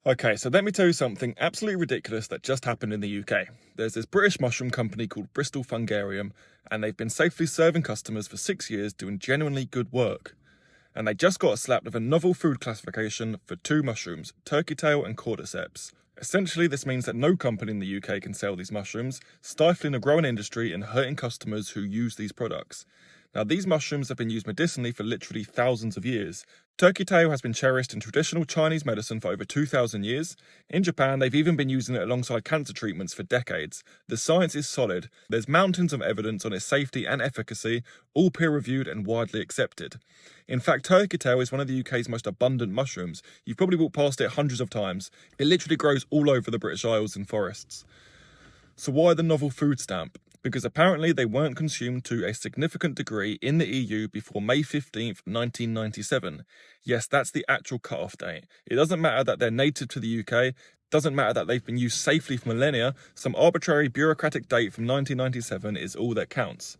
Okay, so let me tell you something absolutely ridiculous that just happened in the UK. There's this British mushroom company called Bristol Fungarium, and they've been safely serving customers for 6 years doing genuinely good work. And they just got slapped with a novel food classification for two mushrooms, turkey tail and cordyceps. Essentially, this means that no company in the UK can sell these mushrooms, stifling a growing industry and hurting customers who use these products. Now, these mushrooms have been used medicinally for literally thousands of years. Turkey tail has been cherished in traditional Chinese medicine for over 2,000 years. In Japan, they've even been using it alongside cancer treatments for decades. The science is solid. There's mountains of evidence on its safety and efficacy, all peer-reviewed and widely accepted. In fact, turkey tail is one of the UK's most abundant mushrooms. You've probably walked past it hundreds of times. It literally grows all over the British Isles and forests. So why the novel food stamp? Because apparently they weren't consumed to a significant degree in the EU before May 15th, 1997. Yes, that's the actual cut-off date. It doesn't matter that they're native to the UK, doesn't matter that they've been used safely for millennia, some arbitrary bureaucratic date from 1997 is all that counts.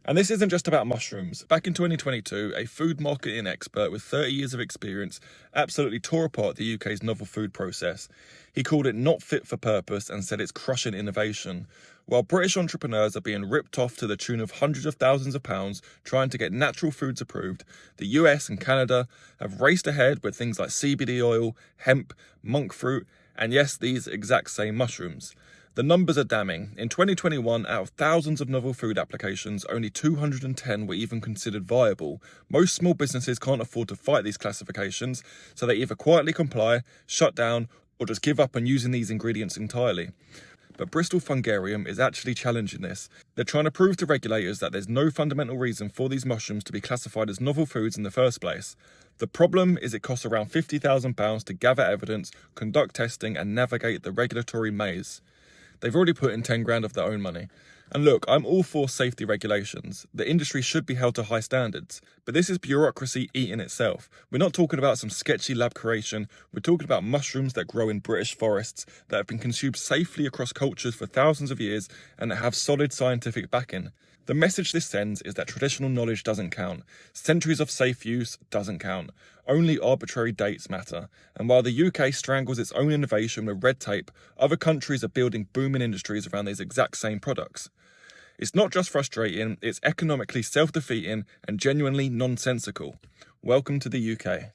And this isn't just about mushrooms. Back in 2022, a food marketing expert with 30 years of experience absolutely tore apart the UK's novel food process. He called it not fit for purpose and said it's crushing innovation. While British entrepreneurs are being ripped off to the tune of hundreds of thousands of pounds trying to get natural foods approved, the US and Canada have raced ahead with things like CBD oil, hemp, monk fruit, and yes, these exact same mushrooms. The numbers are damning. In 2021, out of thousands of novel food applications, only 210 were even considered viable. Most small businesses can't afford to fight these classifications, so they either quietly comply, shut down, or just give up on using these ingredients entirely. But Bristol Fungarium is actually challenging this. They're trying to prove to regulators that there's no fundamental reason for these mushrooms to be classified as novel foods in the first place. The problem is it costs around £50,000 to gather evidence, conduct testing, and navigate the regulatory maze. They've already put in 10 grand of their own money. And look, I'm all for safety regulations. The industry should be held to high standards. But this is bureaucracy eating itself. We're not talking about some sketchy lab creation. We're talking about mushrooms that grow in British forests, that have been consumed safely across cultures for thousands of years, and that have solid scientific backing. The message this sends is that traditional knowledge doesn't count. Centuries of safe use doesn't count. Only arbitrary dates matter. And while the UK strangles its own innovation with red tape, other countries are building booming industries around these exact same products. It's not just frustrating, it's economically self-defeating and genuinely nonsensical. Welcome to the UK.